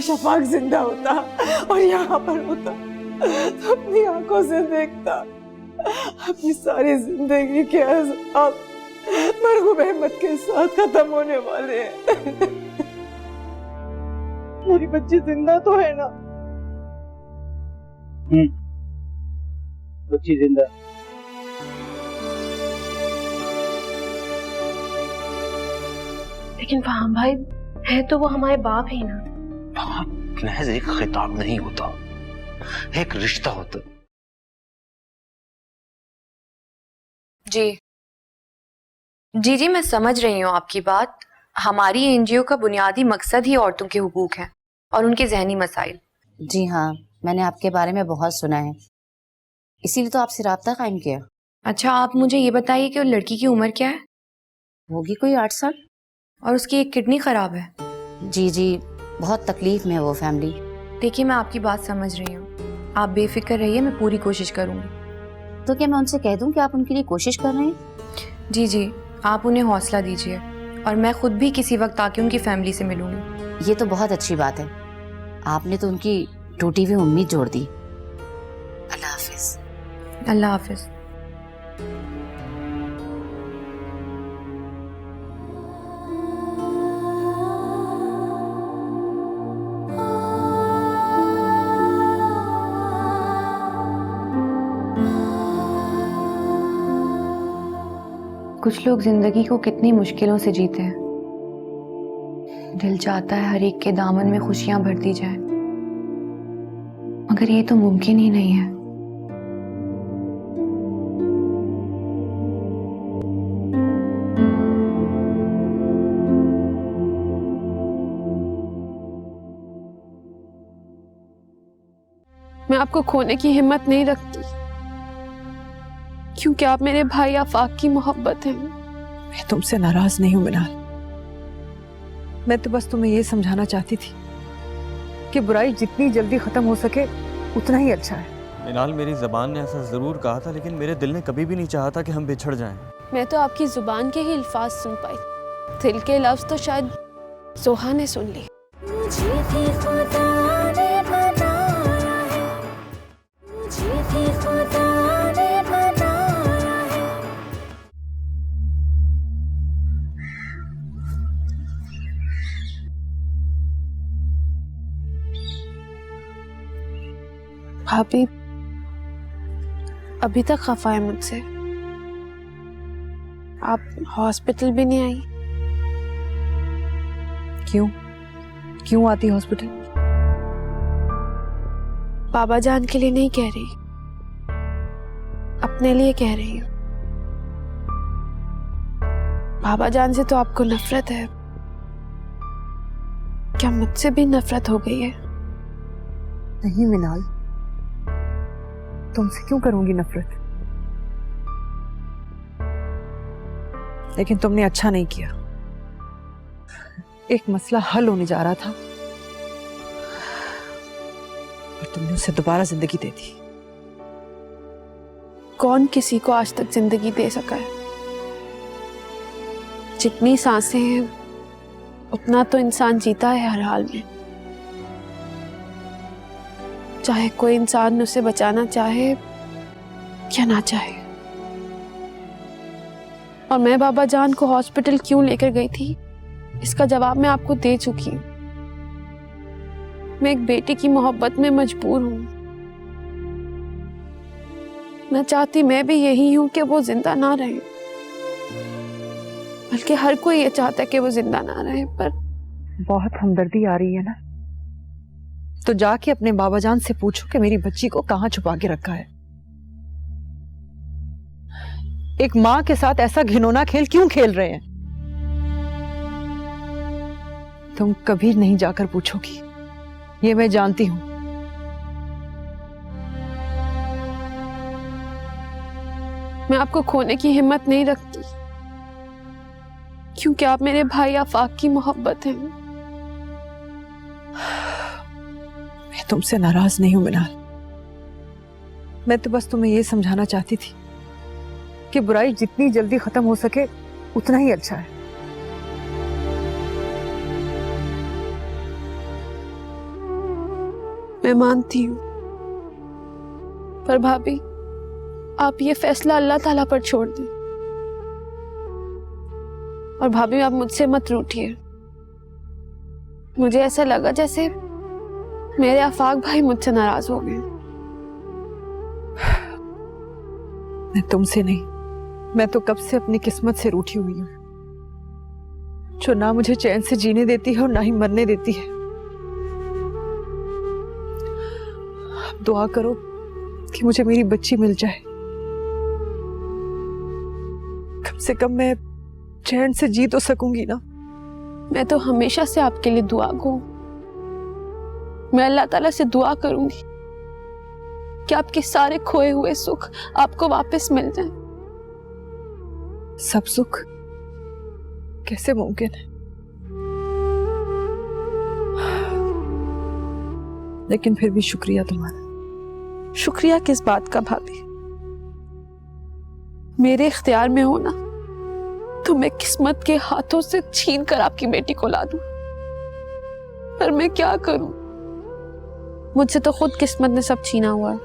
शफाक जिंदा होता और यहाँ पर होता तो अपनी आंखों से देखता अपनी सारी जिंदगी के अज़ाब मरहूम अहमद के साथ खत्म होने वाले हैं। मेरी बच्ची जिंदा तो है ना? बच्ची जिंदा। लेकिन फहाम भाई, है तो वो हमारे बाप ही ना। बाप महज एक खिताब नहीं होता, एक रिश्ता होता। जी जी जी, मैं समझ रही हूँ आपकी बात। हमारी एनजीओ का बुनियादी मकसद ही औरतों के हुकूक है और उनके जहनी मसाइल। जी हाँ, मैंने आपके बारे में बहुत सुना है, इसीलिए तो आपसे राब्ता कायम किया। अच्छा, आप मुझे ये बताइए कि वो लड़की की उम्र क्या है? होगी कोई 8 साल। और उसकी एक किडनी खराब है। जी जी, बहुत तकलीफ में है वो फैमिली। देखिए, मैं आपकी बात समझ रही हूँ, आप बेफिक्र रहिए, मैं पूरी कोशिश करूँगी। तो क्या मैं उनसे कह दूं कि आप उनके लिए कोशिश कर रहे हैं? जी जी, आप उन्हें हौसला दीजिए और मैं खुद भी किसी वक्त आके उनकी फैमिली से मिलूंगी। ये तो बहुत अच्छी बात है, आपने तो उनकी टूटी हुई उम्मीद जोड़ दी। अल्लाह हाफिज। अल्लाह हाफिज। कुछ लोग जिंदगी को कितनी मुश्किलों से जीते हैं। दिल चाहता है हर एक के दामन में खुशियां भर दी जाए, मगर ये तो मुमकिन ही नहीं है। मैं आपको खोने की हिम्मत नहीं रखती, क्योंकि आप मेरे भाई आफाक की मोहब्बत हैं। मैं तुमसे नाराज नहीं हूं मिनाल, मैं तो बस तुम्हें ये समझाना चाहती थी कि बुराई जितनी जल्दी खत्म हो सके उतना ही अच्छा है। मिनाल, मेरी ज़बान ने ऐसा ज़रूर कहा था, लेकिन मेरे दिल ने कभी भी नहीं चाहा था कि हम बिछड़ जाएं। मैं तो आपकी जुबान के ही अल्फाज सुन पाई, दिल के लफ्ज तो शायद जोहा ने सुन ली। भाभी अभी तक खफा है मुझसे, आप हॉस्पिटल भी नहीं आई। क्यों आती हॉस्पिटल? बाबा जान के लिए नहीं कह रही, अपने लिए कह रही हूँ। बाबा जान से तो आपको नफरत है, क्या मुझसे भी नफरत हो गई है? नहीं मिनाल, तुमसे क्यों करूंगी नफरत? लेकिन तुमने अच्छा नहीं किया। एक मसला हल होने जा रहा था और तुमने उसे दोबारा जिंदगी दे दी। कौन किसी को आज तक जिंदगी दे सका है? जितनी सांसें हैं उतना तो इंसान जीता है हर हाल में, चाहे कोई इंसान उसे बचाना चाहे या ना चाहे। और मैं बाबा जान को हॉस्पिटल क्यों लेकर गई थी, इसका जवाब मैं आपको दे चुकी हूं। मैं एक बेटे की मोहब्बत में मजबूर हूं। मैं चाहती मैं भी यही हूं कि वो जिंदा ना रहे, बल्कि हर कोई ये चाहता है कि वो जिंदा ना रहे। पर बहुत हमदर्दी आ रही है ना, तो जाके अपने बाबा जान से पूछो कि मेरी बच्ची को कहां छुपा के रखा है। एक मां के साथ ऐसा घिनौना खेल क्यों खेल रहे हैं? तुम कभी नहीं जाकर पूछोगी, ये मैं जानती हूं। मैं आपको खोने की हिम्मत नहीं रखती, क्योंकि आप मेरे भाई आफाक की मोहब्बत हैं। मैं तुमसे नाराज नहीं हूं मिनाल, मैं तो बस तुम्हें ये समझाना चाहती थी कि बुराई जितनी जल्दी खत्म हो सके उतना ही अच्छा है। मैं मानती हूँ, पर भाभी आप ये फैसला अल्लाह ताला पर छोड़ दें। और भाभी आप मुझसे मत रूठिए। मुझे ऐसा लगा जैसे मेरे आफाक भाई मुझसे नाराज हो गए। मैं तुमसे नहीं, मैं तो कब से अपनी किस्मत से रूठी हुई हूँ, जो ना मुझे चैन से जीने देती है और ना ही मरने देती है। दुआ करो कि मुझे मेरी बच्ची मिल जाए, कम से कम मैं चैन से जी तो सकूंगी ना। मैं तो हमेशा से आपके लिए दुआ गो। मैं अल्लाह ताला से दुआ करूंगी कि आपके सारे खोए हुए सुख आपको वापस मिल जाएं। सब सुख कैसे मुमकिन है? लेकिन फिर भी शुक्रिया तुम्हारा। शुक्रिया किस बात का भाभी? मेरे इख्तियार में हो ना तो मैं किस्मत के हाथों से छीन कर आपकी बेटी को ला दूं, पर मैं क्या करूं? मुझसे तो खुद किस्मत ने सब छीना हुआ है।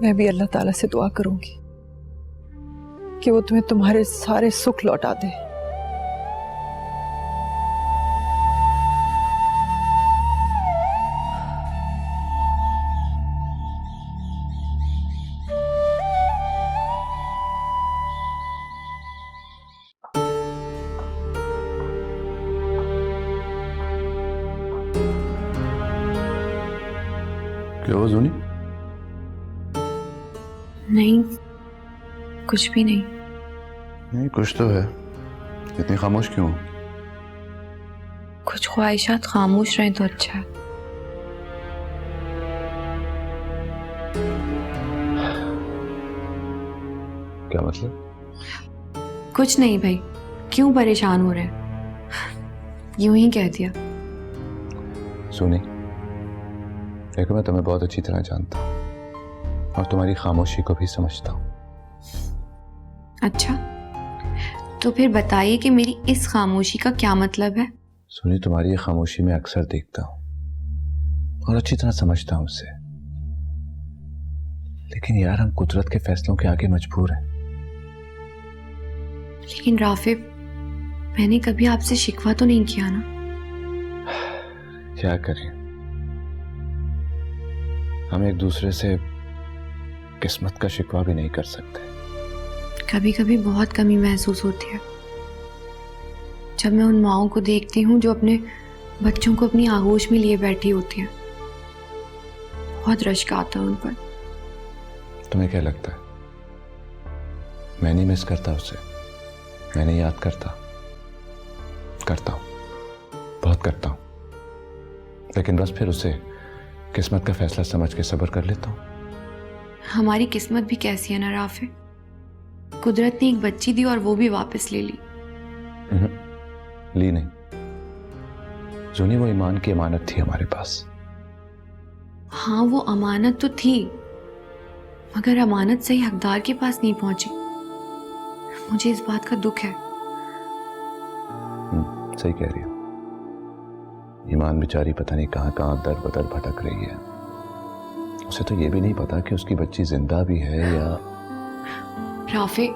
मैं भी अल्लाह ताला से दुआ करूंगी कि वो तुम्हें तुम्हारे सारे सुख लौटा दे। क्या हुआ जूनी? नहीं, कुछ भी नहीं। नहीं, कुछ तो है। इतनी खामोश क्यों हो? कुछ ख्वाहिशात खामोश रहे तो अच्छा है। क्या मतलब? कुछ नहीं भाई, क्यों परेशान हो रहे हैं? यूं ही कह दिया। सुनी, देखो मैं तुम्हें बहुत अच्छी तरह जानता हूँ और तुम्हारी खामोशी को भी समझता हूँ। अच्छा, तो फिर बताइए कि मेरी इस खामोशी का क्या मतलब है? सुनी, तुम्हारी ये खामोशी में अक्सर देखता हूँ और अच्छी तरह समझता हूँ उसे, लेकिन यार हम कुदरत के फैसलों के आगे मजबूर हैं। लेकिन राफे, मैंने कभी आपसे शिकवा तो नहीं किया ना? क्या करें, हम एक दूसरे से किस्मत का शिकवा भी नहीं कर सकते। कभी कभी बहुत कमी महसूस होती है जब मैं उन माओं को देखती हूँ जो अपने बच्चों को अपनी आगोश में लिए बैठी होती हैं। बहुत रश्क आता है उन पर। तुम्हें क्या लगता है मैं नहीं मिस करता उसे? मैं नहीं याद करता? करता हूँ, बहुत करता हूँ, लेकिन बस फिर उसे किस्मत का फैसला समझ के सब्र कर लेता हूँ। हमारी किस्मत भी कैसी है ना राफे, कुदरत ने एक बच्ची दी और वो भी वापस ले ली। ली नहीं जूनी, वो ईमान की अमानत थी हमारे पास। हाँ, वो अमानत तो थी, मगर अमानत सही हकदार के पास नहीं पहुंची। मुझे इस बात का दुख है। सही कह रही हो। ईमान बेचारी पता नहीं कहां कहां दर बदर भटक रही है। उसे तो ये भी नहीं पता कि उसकी बच्ची जिंदा भी है या। राफे,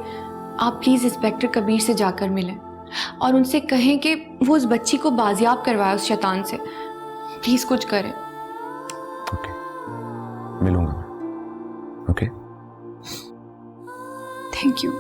आप प्लीज इंस्पेक्टर कबीर से जाकर मिलें और उनसे कहें कि वो उस बच्ची को बाजियाब करवाए उस शैतान से। प्लीज कुछ करें। ओके, मिलूंगा मैं। Okay, thank you.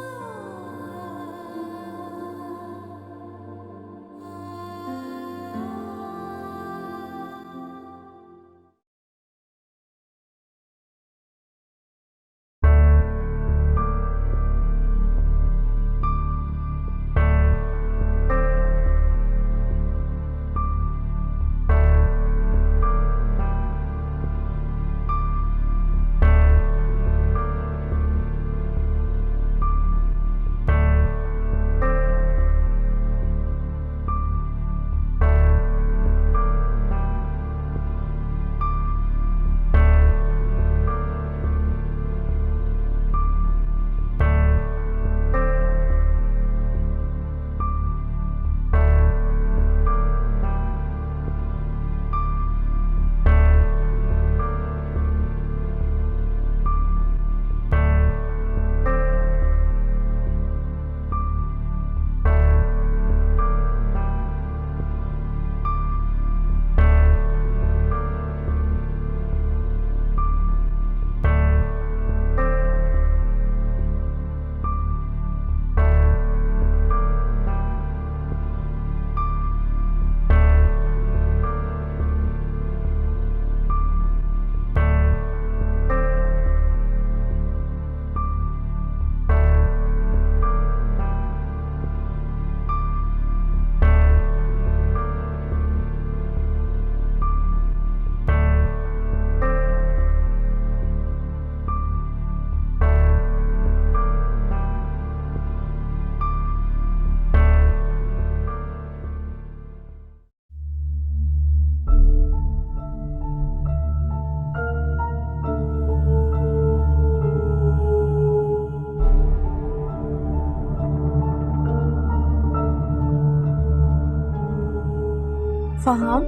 फहाम,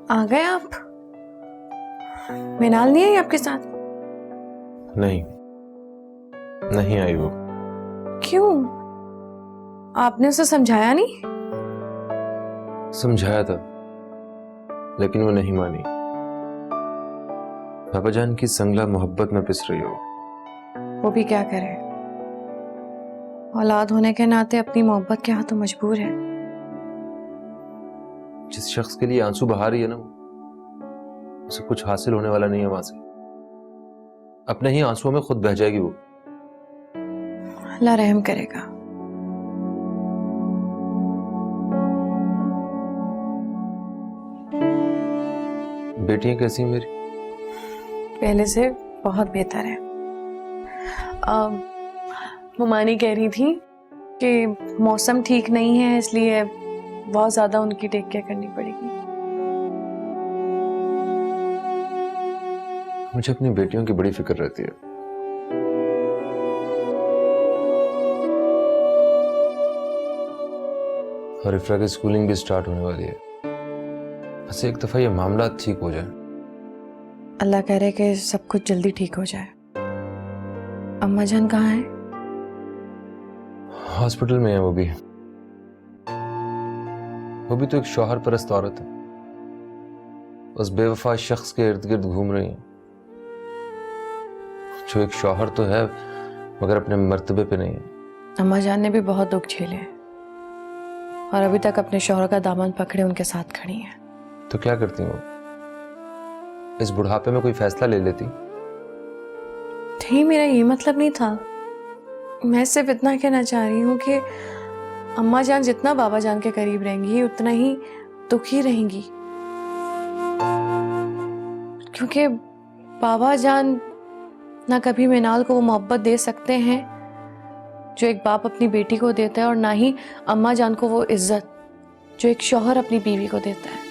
आ गए आप? मिनाल नहीं आई आपके साथ? नहीं, नहीं आई वो। क्यों? आपने उसे समझाया नहीं? समझाया था, लेकिन वो नहीं मानी। पापा जान की संगला मोहब्बत में पिस रही हो। वो भी क्या करे, औलाद होने के नाते अपनी मोहब्बत के हाथों मजबूर है। जिस शख्स के लिए आंसू बहा रही है ना, उसे कुछ हासिल होने वाला नहीं है वहां से। अपने ही आंसुओं में खुद बह जाएगी वो। अल्लाह रहम करेगा। बेटियां कैसी हैं मेरी? पहले से बहुत बेहतर है। ममानी कह रही थी कि मौसम ठीक नहीं है, इसलिए बहुत ज्यादा उनकी टेक केयर करनी पड़ेगी। मुझे अपनी बेटियों की बड़ी फिक्र रहती है। और इफ्रा की स्कूलिंग भी स्टार्ट होने वाली है। बस एक दफा ये मामला ठीक हो जाए। अल्लाह करे कि सब कुछ जल्दी ठीक हो जाए। अम्मा जान कहाँ है? हॉस्पिटल में है वो भी। वो भी तो एक शौहर परस्त औरत है, उस बेवफा शख्स के इर्द गिर्द घूम रही है, जो एक शौहर तो है मगर अपने मर्तबे पे नहीं है। अम्मा जान ने भी बहुत दुख झेले और अभी तक अपने शौहर का दामन पकड़े उनके साथ खड़ी हैं। तो क्या करती वो? इस बुढ़ापे में कोई फैसला ले लेती? नहीं, मेरा ये मतलब नहीं था। मैं सिर्फ इतना कहना चाह रही हूँ कि अम्मा जान जितना बाबा जान के करीब रहेंगी उतना ही दुखी रहेंगी, क्योंकि बाबा जान ना कभी मिनाल को वो मोहब्बत दे सकते हैं जो एक बाप अपनी बेटी को देता है, और ना ही अम्मा जान को वो इज्जत जो एक शौहर अपनी बीवी को देता है।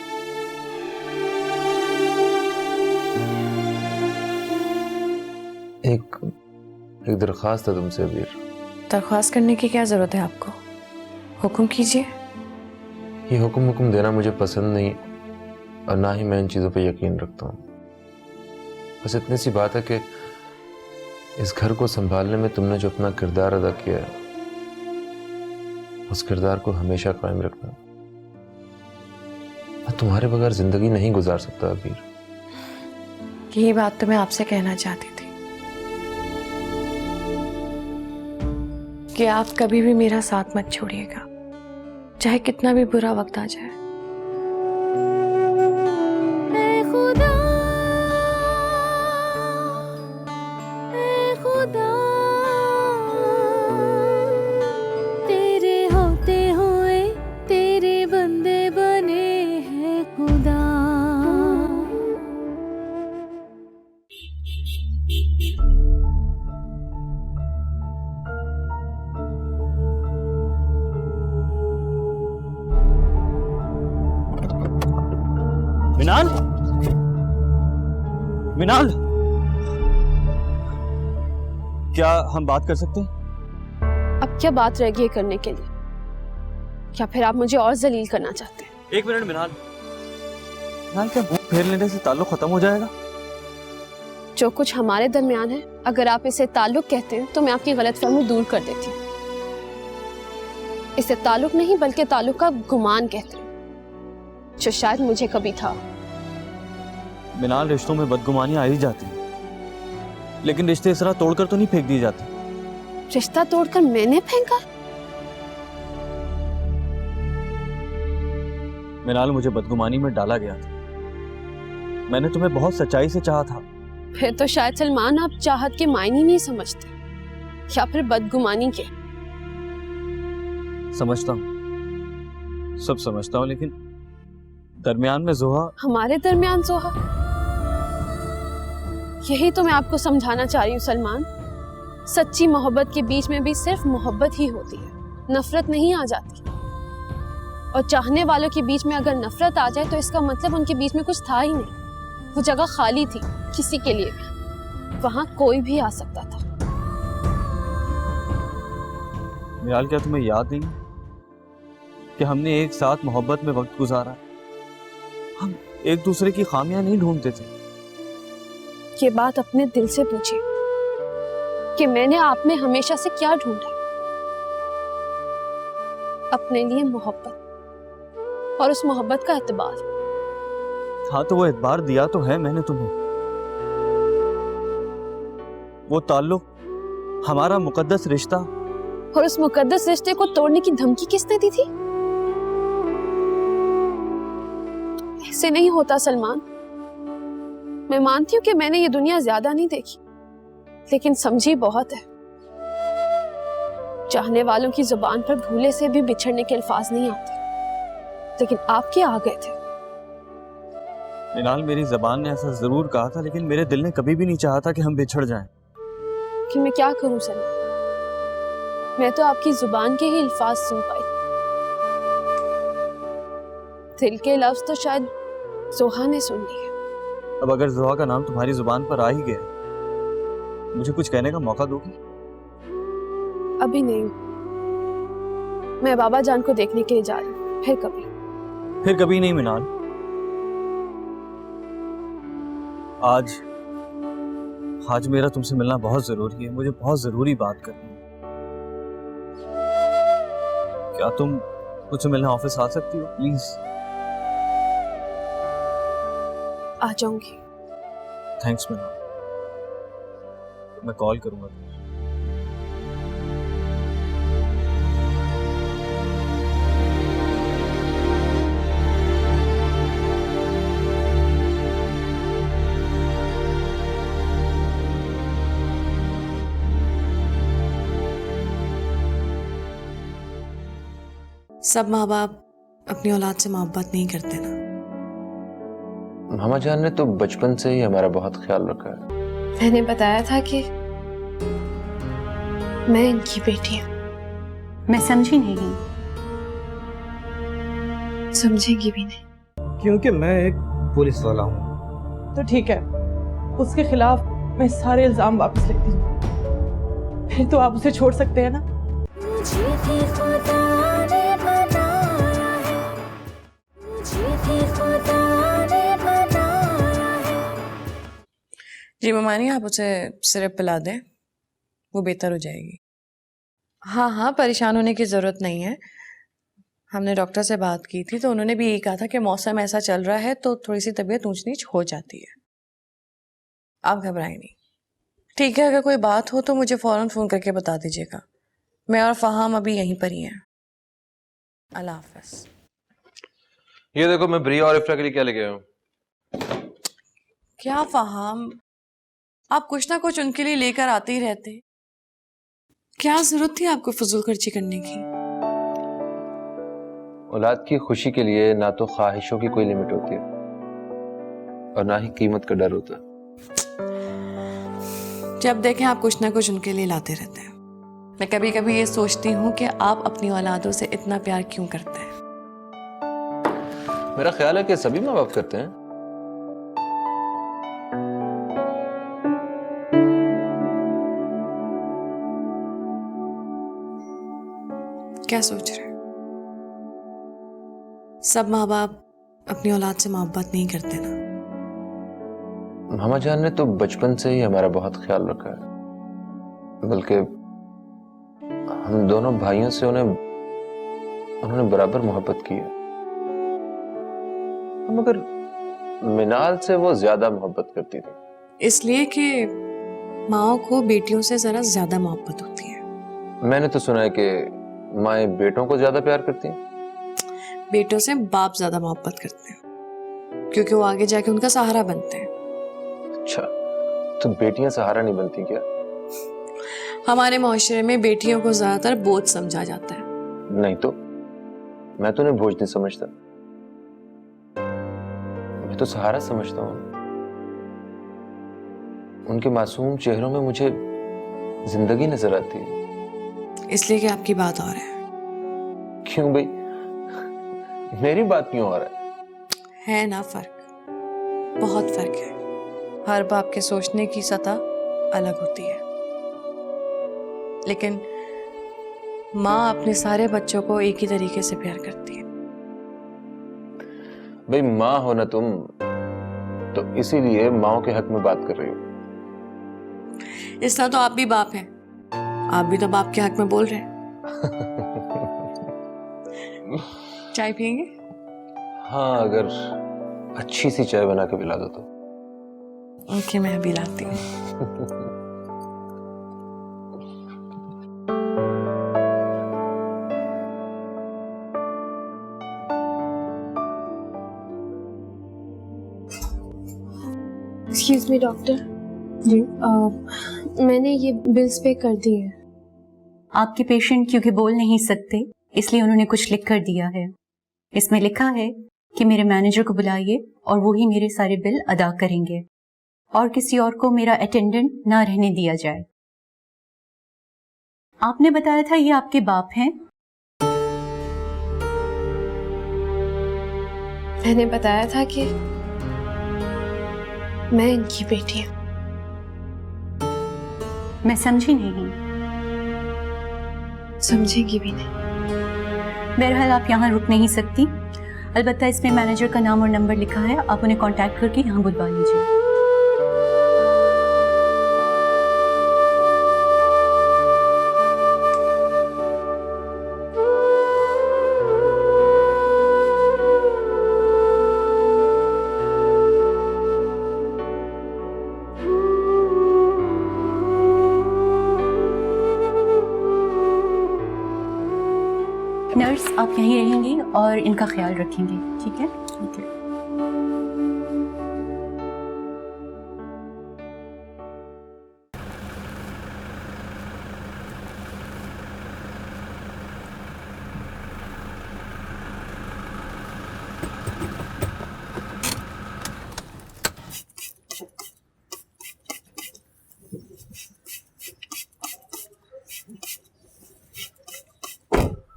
एक दरख्वास्त है तुमसे अबीर। दरख्वास्त करने की क्या जरूरत है आपको? हुक्म कीजिए। ये हुक्म देना मुझे पसंद नहीं और ना ही मैं इन चीज़ों पे यकीन रखता हूँ। बस इतनी सी बात है कि इस घर को संभालने में तुमने जो अपना किरदार अदा किया है, उस किरदार को हमेशा कायम रखना। मैं तुम्हारे बगैर जिंदगी नहीं गुजार सकता अबीर। यही बात तो मैं आपसे कहना चाहती थी कि आप कभी भी मेरा साथ मत छोड़िएगा, चाहे कितना भी बुरा वक्त आ जाए। तेरे होते हुए तेरे बंदे बने हैं खुदा। मिनाल, मिनाल, क्या हम बात कर सकते हैं? अब क्या बात रह गई है करने के लिए? क्या फिर आप मुझे और जलील करना चाहते हैं? एक मिनट मिनाल, मिनाल क्या मुंह फेर लेने से ताल्लुक खत्म हो जाएगा? जो कुछ हमारे दरमियान है, अगर आप इसे ताल्लुक कहते हैं तो मैं आपकी गलतफहमी दूर कर देती हूँ। इसे ताल्लुक नहीं बल्कि ताल्लुक का गुमान कहते हैं, जो शायद मुझे कभी था। मिनाल, रिश्तों में बदगुमानियां आ ही जाती हैं, लेकिन रिश्ते इस तरह तोड़कर तो नहीं फेंक दिए जाते। रिश्ता तोड़कर मैंने फेंका? मिनाल, मुझे बदगुमानी में डाला गया था। मैंने तुम्हें बहुत सच्चाई से चाहा था। फिर तो शायद सलमान आप चाहत के मायने नहीं समझते, या फिर बदगुमानी के। समझता हूँ, सब समझता हूँ, लेकिन दरमियान में जोहा। हमारे दरमियान जोहा? यही तो मैं आपको समझाना चाह रही हूँ सलमान। सच्ची मोहब्बत के बीच में भी सिर्फ मोहब्बत ही होती है, नफरत नहीं आ जाती। और चाहने वालों के बीच में अगर नफरत आ जाए तो इसका मतलब उनके बीच में कुछ था ही नहीं, वो जगह खाली थी किसी के लिए भी, वहां कोई भी आ सकता था। मिनाल, क्या तुम्हें याद नहीं कि हमने एक साथ मोहब्बत में वक्त गुजारा। हम एक दूसरे की खामियां नहीं ढूंढते थे। ये बात अपने दिल से पूछिए कि मैंने आप में हमेशा से क्या ढूंढा। अपने लिए मोहब्बत और उस मोहब्बत का एतबार। हाँ तो वो एतबार दिया तो है मैंने तुम्हें। वो ताल्लुक, हमारा मुकद्दस रिश्ता, और उस मुकद्दस रिश्ते को तोड़ने की धमकी किसने दी थी? ऐसे नहीं होता सलमान। मैं मानती हूँ कि मैंने ये दुनिया ज्यादा नहीं देखी, लेकिन समझी बहुत है। चाहने वालों की जुबान पर भूले से भी बिछड़ने के अल्फाज नहीं आते, लेकिन आपके आ गए थे। मिनाल, मेरी जबान ने ऐसा जरूर कहा था, लेकिन मेरे दिल ने कभी भी नहीं चाहा था कि हम बिछड़ जाएं। कि मैं क्या करूं सलमान, मैं तो आपकी जुबान के ही अल्फाज सुन पाई। दिल के लफ्ज तो शायद जोहा ने सुन लिए। अब अगर जोहा का नाम तुम्हारी जुबान पर आ ही गया, मुझे कुछ कहने का मौका दोगी? अभी नहीं, मैं बाबा जान को देखने के लिए जा रही हूँ। फिर कभी नहीं मिनाल। आज मेरा तुमसे मिलना बहुत जरूरी है। मुझे बहुत जरूरी बात करनी है। क्या तुम मुझसे मिलने ऑफिस आ सकती हो प्लीज? आ जाऊंगी। थैंक्स मिनाल, मैं कॉल करूंगा। सब माँ बाप अपनी औलाद से मोहब्बत नहीं करते ना। मामा जान ने तो बचपन से ही हमारा बहुत ख्याल रखा है। मैंने बताया था कि मैं इनकी बेटी हूँ। मैं समझी नहीं। समझेंगी भी नहीं। क्योंकि मैं एक पुलिस वाला हूँ। तो ठीक है, उसके खिलाफ मैं सारे इल्जाम वापस लेती हूँ। फिर तो आप उसे छोड़ सकते हैं ना। जी ममानी, आप उसे सिरप पिला दें, वो बेहतर हो जाएगी। हाँ हाँ, परेशान होने की ज़रूरत नहीं है। हमने डॉक्टर से बात की थी तो उन्होंने भी यही कहा था कि मौसम ऐसा चल रहा है तो थोड़ी सी तबीयत ऊंच नीच हो जाती है। आप घबराएं नहीं। ठीक है, अगर कोई बात हो तो मुझे फ़ौरन फ़ोन करके बता दीजिएगा। मैं और फ़हाम अभी यहीं पर ही हैं। अल्लाह हाफ़िज़। ये देखो, मैं ब्रिया और इफ्रा के लिए क्या लेके आया हूँ। क्या फ़हाम, आप कुछ ना कुछ उनके लिए लेकर आते ही रहते। क्या जरूरत थी आपको फजूल खर्ची करने की? औलाद की खुशी के लिए ना तो ख्वाहिशों की कोई लिमिट होती है और ना ही कीमत का डर होता। जब देखें आप कुछ ना कुछ उनके लिए लाते रहते हैं। मैं कभी कभी ये सोचती हूँ कि आप अपनी औलादों से इतना प्यार क्यों करते हैं। मेरा ख्याल है कि सभी माँ बाप करते हैं। क्या सोच रहे हैं? सब माँ बाप अपनी औलाद से मोहब्बत नहीं करते ना। मामा जान ने तो बचपन से ही हमारा बहुत ख्याल रखा है, बल्कि हम दोनों भाइयों से उन्होंने बराबर मोहब्बत की है। मगर मिनाल से वो ज्यादा मोहब्बत करती थी। इसलिए कि माओ को बेटियों से जरा ज्यादा मोहब्बत होती है। मैंने तो सुना है कि माएं बेटों को ज्यादा प्यार करती हैं। बेटों से बाप ज्यादा मोहब्बत करते हैं क्योंकि वो आगे जाके उनका सहारा बनते हैं। अच्छा, तो बेटियां सहारा नहीं बनती क्या? हमारे माशरे में बेटियों को ज्यादातर बोझ समझा जाता है। नहीं तो मैं तो उन्हें बोझ नहीं समझता, मैं तो सहारा समझता हूँ। उनके मासूम चेहरों में मुझे जिंदगी नजर आती है। इसलिए कि आपकी बात और है। क्यों भाई, मेरी बात क्यों हो रहा है ना फर्क, बहुत फर्क है। हर बाप के सोचने की सतह अलग होती है, लेकिन माँ अपने सारे बच्चों को एक ही तरीके से प्यार करती है। भाई माँ हो ना तुम, तो इसीलिए माँ के हक में बात कर रही हो। इस तरह तो आप भी बाप हैं, आप भी तो बाप के हक में बोल रहे हैं। चाय पियेंगे? हाँ, अगर अच्छी सी चाय बना के पिला दो तो। ओके, मैं अभी लाती हूँ। एक्सक्यूज मी डॉक्टर जी, मैंने ये बिल्स पे कर दिए हैं। आपके पेशेंट क्योंकि बोल नहीं सकते इसलिए उन्होंने कुछ लिख कर दिया है। इसमें लिखा है कि मेरे मैनेजर को बुलाइए और वो ही मेरे सारे बिल अदा करेंगे और किसी और को मेरा अटेंडेंट ना रहने दिया जाए। आपने बताया था ये आपके बाप हैं? मैंने बताया था कि मैं इनकी बेटी हूँ। मैं समझी नहीं। समझेंगी भी नहीं। बहरहाल आप यहाँ रुक नहीं सकती, अलबत्ता इसमें मैनेजर का नाम और नंबर लिखा है, आप उन्हें कांटेक्ट करके यहाँ बुलवा लीजिए। नर्स आप यहीं रहेंगी और इनका ख्याल रखेंगे, ठीक है? ठीक है।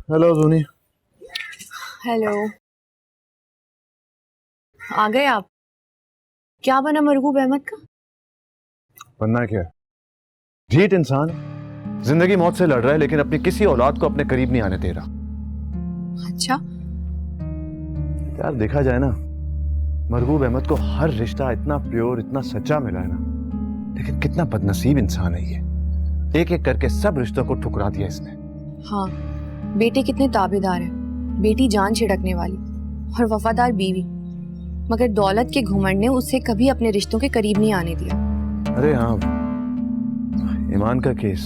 हेलो धोनी। हेलो, आ गए आप? क्या बना मरगूब अहमद का? बनना क्या? ढीठ इंसान जिंदगी मौत से लड़ रहा है लेकिन अपनी किसी औलाद को अपने करीब नहीं आने दे रहा। अच्छा, यार देखा जाए ना, मरगूब अहमद को हर रिश्ता इतना प्योर, इतना सच्चा मिला है ना, लेकिन कितना बदनसीब इंसान है ये। एक एक करके सब रिश्तों को ठुकरा दिया इसने। हाँ, बेटे कितने ताबेदार हैं, बेटी जान छिड़कने वाली और वफादार बीवी, मगर दौलत के घुमंड ने उसे कभी अपने रिश्तों के करीब नहीं आने दिया। अरे हाँ, ईमान का केस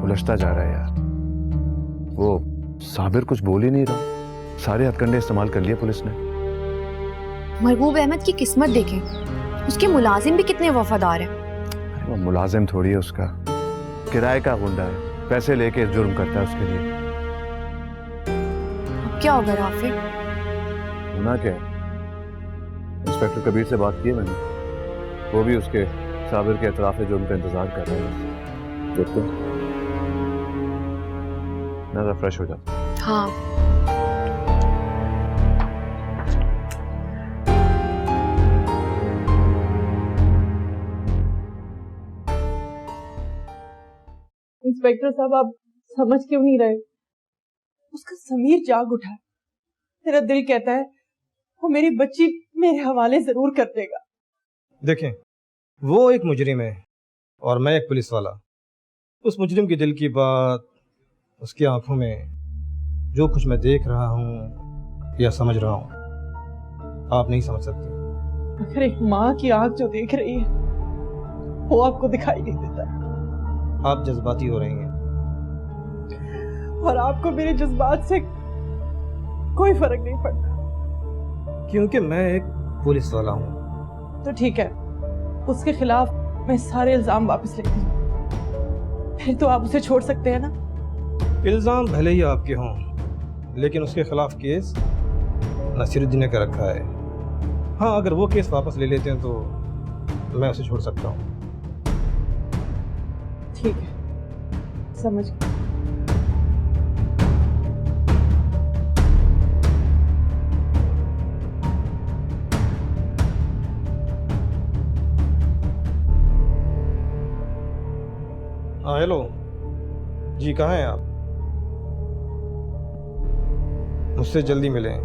उलझता जा रहा है यार। वो साबिर कुछ बोल ही नहीं रहा, सारे हथकंडे इस्तेमाल कर लिए पुलिस ने। महबूब अहमद की किस्मत देखें, उसके मुलाजिम भी कितने वफादार हैं। वो मुलाजिम थोड़ी है उसका, किराए का गुंडा है, पैसे लेके जुर्म करता है उसके लिए। अब क्या होगा राफिक? होना क्या है? इंस्पेक्टर कबीर से बात की है मैंने, वो भी उसके साबिर के एतराफ़ जुर्म का इंतजार कर रहे हैं। देखते हैं, ना फ्रेश हो जाता। हाँ, इंस्पेक्टर साहब, आप समझ क्यों नहीं रहे? उसका ज़मीर जाग उठा है। मेरा दिल कहता है वो मेरी बच्ची मेरे हवाले जरूर कर देगा। देखें, वो एक मुजरिम है और मैं एक पुलिस वाला। उस मुजरिम के दिल की बात, उसकी आंखों में जो कुछ मैं देख रहा हूँ या समझ रहा हूँ, आप नहीं समझ सकते। अगर एक माँ की आंख जो देख रही है वो आपको दिखाई नहीं देता, आप जज्बाती हो रही हैं। और आपको मेरे जज्बात से कोई फर्क नहीं पड़ता। क्योंकि मैं एक पुलिस वाला हूँ। तो ठीक है, उसके खिलाफ मैं सारे इल्जाम वापस लेती हूँ, फिर तो आप उसे छोड़ सकते हैं ना? इल्जाम भले ही आपके हों, लेकिन उसके खिलाफ केस नसीरुद्दीन ने कर रखा है। हाँ, अगर वो केस वापस ले लेते हैं तो मैं उसे छोड़ सकता हूँ। ठीक है, समझ गई। हाँ हेलो जी, कहाँ हैं आप? मुझसे जल्दी मिलें।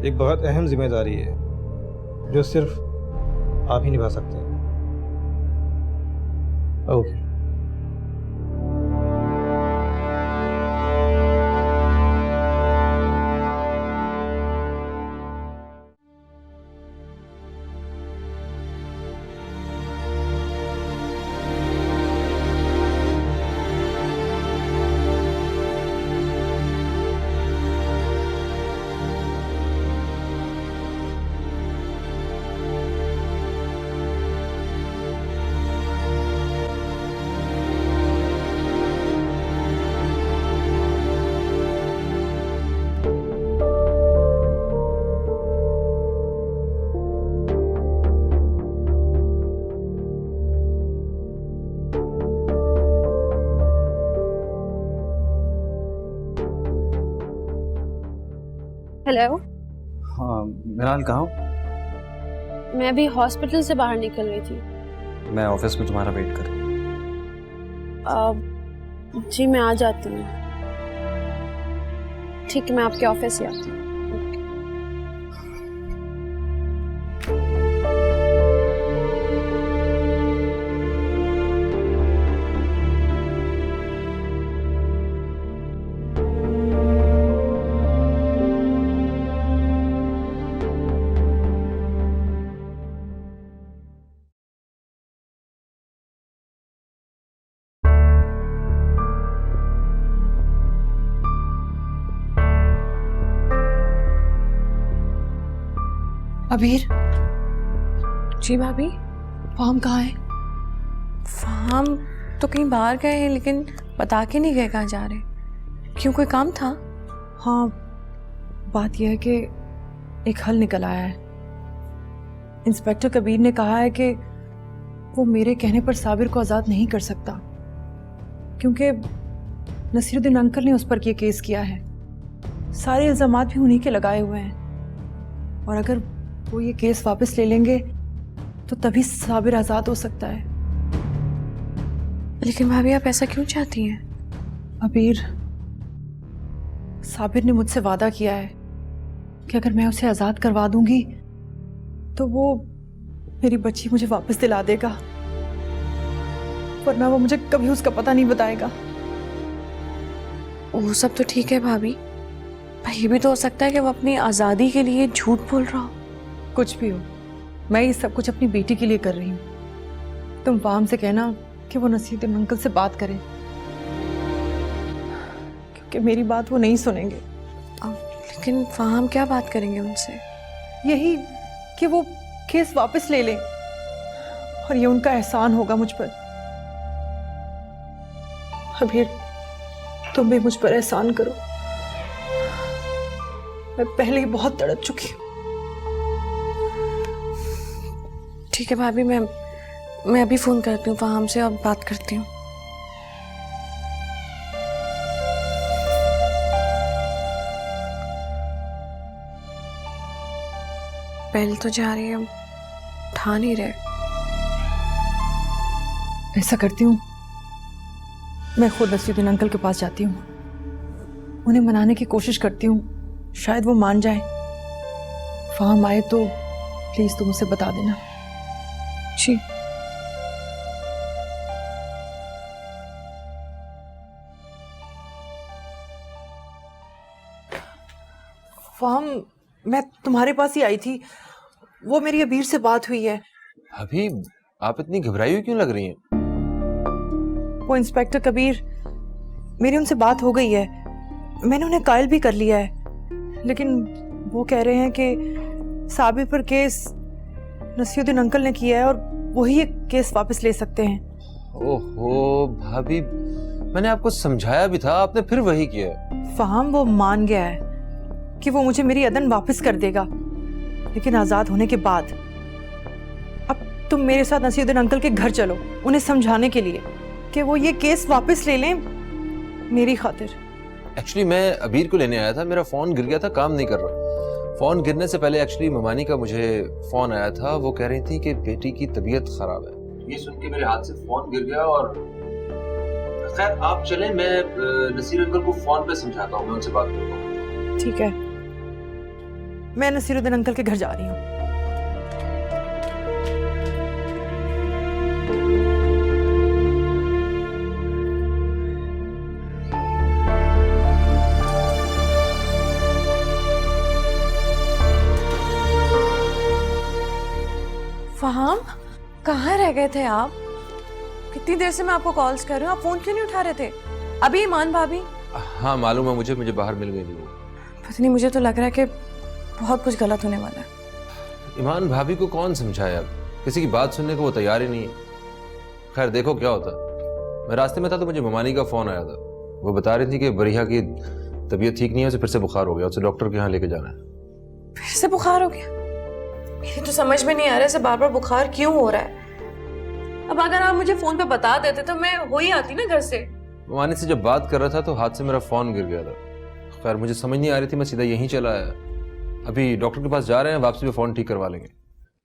एक बहुत अहम जिम्मेदारी है जो सिर्फ आप ही निभा सकते हैं। ओके। हेलो। हाँ मिनाल कहाँ हो? मैं अभी हॉस्पिटल से बाहर निकल रही थी। मैं ऑफिस में तुम्हारा वेट कर। जी मैं आ जाती हूँ। ठीक है, मैं आपके ऑफिस ही आती हूँ। अबीर, जी भाभी। फाहम कहाँ है? फाहम तो कहीं बाहर गए हैं, लेकिन बता के नहीं गए कहाँ जा रहे। क्यों, कोई काम था? हाँ, बात यह है कि एक हल निकल आया है। इंस्पेक्टर कबीर ने कहा है कि वो मेरे कहने पर साबिर को आज़ाद नहीं कर सकता, क्योंकि नसीरुद्दीन अंकल ने उस पर ये केस किया है। सारे इल्ज़ामात भी उन्हीं के लगाए हुए हैं, और अगर वो ये केस वापस ले लेंगे तो तभी साबिर आज़ाद हो सकता है। लेकिन भाभी आप ऐसा क्यों चाहती हैं? अबीर, साबिर ने मुझसे वादा किया है कि अगर मैं उसे आज़ाद करवा दूंगी तो वो मेरी बच्ची मुझे वापस दिला देगा, वरना वो मुझे कभी उसका पता नहीं बताएगा। वो सब तो ठीक है भाभी, पर ये भी तो हो सकता है कि वो अपनी आज़ादी के लिए झूठ बोल रहा हो। कुछ भी हो, मैं ये सब कुछ अपनी बेटी के लिए कर रही हूँ। तुम फाहम से कहना कि वो नसीरुद्दीन अंकल से बात करें, क्योंकि मेरी बात वो नहीं सुनेंगे। लेकिन फाहम क्या बात करेंगे उनसे? यही कि वो केस वापस ले लें, और ये उनका एहसान होगा मुझ पर। अबीर, तुम भी मुझ पर एहसान करो। मैं पहले ही बहुत तड़प चुकी हूँ। ठीक है भाभी, मैं अभी फोन करती हूँ फाहम से और बात करती हूँ। पहले तो जा रही है, उठा नहीं रहे। ऐसा करती हूँ, मैं खुद नसीरुद्दीन अंकल के पास जाती हूँ, उन्हें मनाने की कोशिश करती हूँ, शायद वो मान जाए। फाहम आए तो प्लीज तुम उसे बता देना। जी। फाहम, मैं तुम्हारे पास ही आई थी, वो मेरी अबीर से बात हुई है। अभी आप इतनी घबराई हुई क्यों लग रही हैं? वो इंस्पेक्टर कबीर, मेरी उनसे बात हो गई है, मैंने उन्हें कायल भी कर लिया है, लेकिन वो कह रहे हैं कि साबिर पर केस नसीरुद्दीन अंकल ने किया है और वही ये केस वापस ले सकते हैं। ओहो भाभी, मैंने आपको समझाया भी था, आपने फिर वही किया। फाहम, वो मान गया है कि वो मुझे मेरी अदन वापस कर देगा, लेकिन आजाद होने के बाद। अब तुम मेरे साथ नसीरुद्दीन अंकल के घर चलो, उन्हें समझाने के लिए कि वो ये केस वापस ले लें मेरी खातिर। एक्चुअली मैं अबीर को लेने आया था, मेरा फोन गिर गया था, काम नहीं कर रहा। फोन गिरने से पहले एक्चुअली ममानी का मुझे फोन आया था, वो कह रही थी कि बेटी की तबीयत खराब है। ये सुन के मेरे हाथ से फोन गिर गया और खैर आप चलें, मैं नसीर अंकल को फोन पे समझाता हूँ, मैं उनसे बात करता हूँ। ठीक है, मैं नसीरुद्दीन अंकल के घर जा रही हूँ। फहाम, कहाँ रह गए थे आप? कितनी देर से मैं आपको कॉल्स कर रही हूँ, आप फोन क्यों नहीं उठा रहे थे? अभी ईमान भाभी? हाँ मालूम है मुझे बाहर मिल गई थी वो। पता नहीं, मुझे तो लग रहा है कि बहुत कुछ गलत होने वाला है। ईमान भाभी को कौन समझाए, अब किसी की बात सुनने को वो तैयार ही नहीं है। खैर देखो क्या होता है। मैं रास्ते में था तो मुझे ममानी का फोन आया था, वो बता रही थी कि बरिया की तबीयत ठीक नहीं है, उसे फिर से बुखार हो गया, उसे डॉक्टर के यहाँ लेके जाना है। फिर से बुखार हो गया? मेरी तो समझ में नहीं आ रहा है बार बार बुखार क्यों हो रहा है। अब अगर आप मुझे फोन पे बता देते तो मैं हो ही आती ना घर से। ममानी से जब बात कर रहा था तो हाथ से मेरा फोन गिर गया था। खैर मुझे समझ नहीं आ रही थी, मैं सीधा यहीं चला आया। अभी डॉक्टर के पास जा रहे हैं, वापसी में फोन ठीक करवा लेंगे।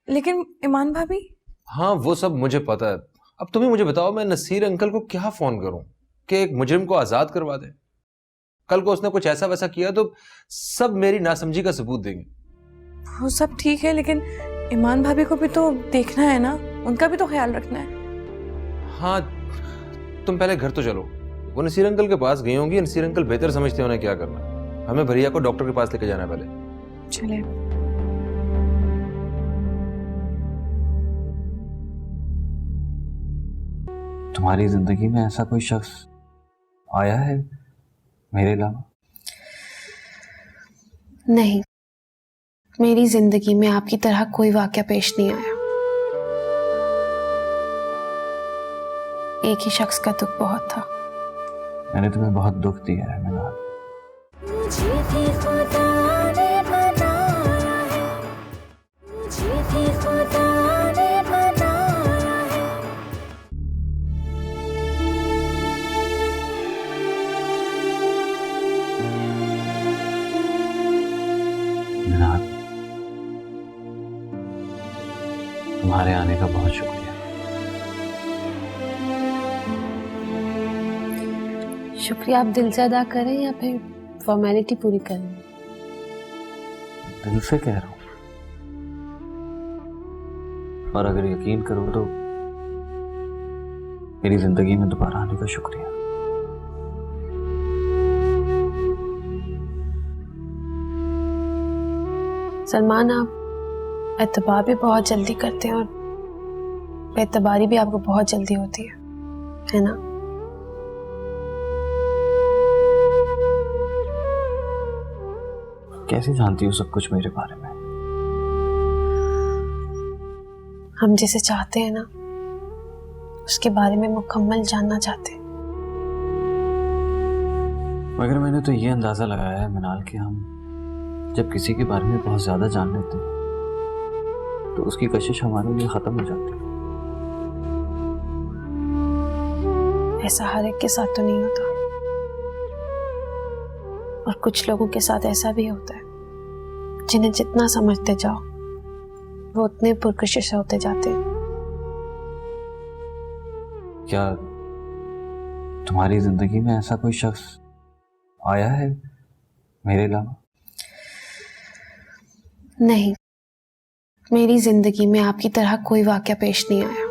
लेकिन ईमान भाभी? हाँ वो सब मुझे पता है। अब तुम ही मुझे बताओ, मैं नसीर अंकल को क्या फोन करूं कि एक मुजरिम को आजाद करवा दे? कल को उसने कुछ ऐसा वैसा किया तो सब मेरी नासमझी का सबूत देंगे। वो सब ठीक है, लेकिन ईमान भाभी को भी तो देखना है ना, उनका भी तो ख्याल रखना है। हाँ तुम पहले घर तो चलो, वो नसीर अंकल के पास गई होंगी, नसीर अंकल बेहतर समझते हैं उन्हें क्या करना। हमें भैया को डॉक्टर के पास लेके जाना है पहले। चलिए। तुम्हारी जिंदगी में ऐसा कोई शख्स आया है मेरे अलावा? नहीं, मेरी जिंदगी में आपकी तरह कोई वाकया पेश नहीं आया। एक ही शख्स का दुख बहुत था। मैंने तुम्हें बहुत दुख दिया है मिनाल। मुझे भी खुदा ने बनाया है, मुझे भी खुदा ने बनाया है। मिनाल, तुम्हारे आने का बहुत शुक्रिया। शुक्रिया आप दिल से अदा करें या फिर फॉर्मेलिटी पूरी करें? दिल से कह रहा हूं, और अगर यकीन करो तो मेरी जिंदगी में दोबारा आने का शुक्रिया। सलमान, आप एतबार भी बहुत जल्दी करते हैं और बेतबारी भी आपको बहुत जल्दी होती है ना? कैसे जानती हो सब कुछ मेरे बारे में? हम जिसे चाहते हैं ना, उसके बारे में मुकम्मल जानना चाहते हैं। मगर मैंने तो ये अंदाजा लगाया है मिनाल कि हम जब किसी के बारे में बहुत ज्यादा जान लेते हैं तो उसकी कशिश हमारे लिए खत्म हो जाती है। ऐसा हर एक के साथ तो नहीं होता, और कुछ लोगों के साथ ऐसा भी होता है जिन्हें जितना समझते जाओ वो उतने पुरकशिश होते जाते हैं। क्या तुम्हारी जिंदगी में ऐसा कोई शख्स आया है मेरे अलावा? नहीं, मेरी जिंदगी में आपकी तरह कोई वाकया पेश नहीं आया।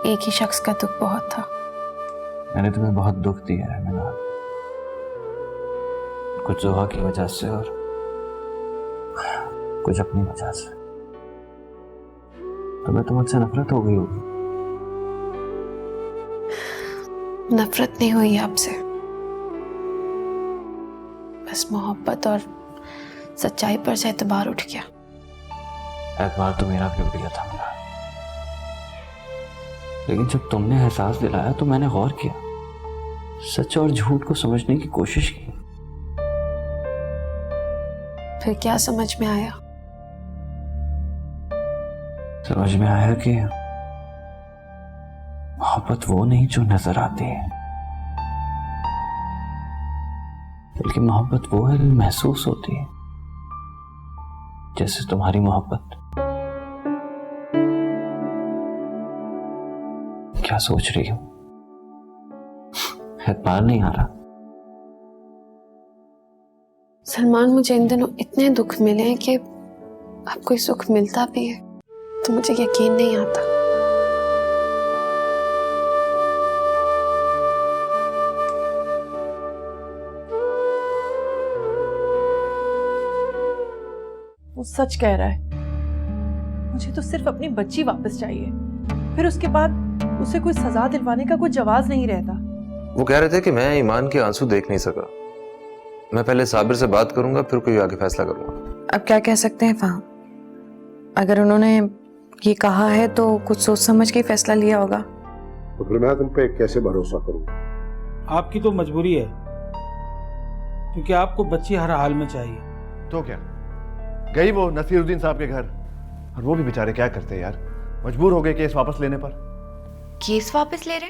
एक ही शख्स का दुख बहुत था। मैंने तुम्हें बहुत दुख दिया है मिनाल, कुछ जोहा की वजह से और कुछ अपनी वजह से। तुम्हें तो मुझसे नफरत हो गई होगी। नफरत नहीं हुई आपसे, बस मोहब्बत और सच्चाई पर से एतबार उठ गया। एतबार तो मेरा भी उठ गया था मिनाल, लेकिन जब तुमने एहसास दिलाया तो मैंने गौर किया, सच और झूठ को समझने की कोशिश की। फिर क्या समझ में आया? समझ में आया कि मोहब्बत वो नहीं जो नजर आती है, बल्कि मोहब्बत वो है जो महसूस होती है, जैसे तुम्हारी मोहब्बत। क्या सोच रही हो? एतबार नहीं आ रहा। सलमान, मुझे इन दिनों इतने दुख मिले हैं कि अब कोई सुख मिलता भी है तो मुझे यकीन नहीं आता। वो सच कह रहा है। मुझे तो सिर्फ अपनी बच्ची वापस चाहिए, फिर उसके बाद उसे कोई सजा दिलवाने का कोई जवाब नहीं रहता। वो कह रहे थे कि मैं ईमान के आंसू देख नहीं सका। मैं पहले साबिर से बात करूंगा, फिर कोई आगे फैसला करूंगा। अब क्या कह सकते हैं फाहम? अगर उन्होंने ये कहा है तो कुछ सोच समझ के ही फैसला लिया होगा। तो फिर मैं तुम पे कैसे भरोसा करूं? आपकी तो मजबूरी है, क्योंकि आपको बच्ची हर हाल में चाहिए। तो क्या गई वो नसीरुद्दीन साहब के घर, और वो भी बेचारे क्या करते हैं यार, मजबूर हो गए केस वापस लेने पर। केस वापस ले रहे?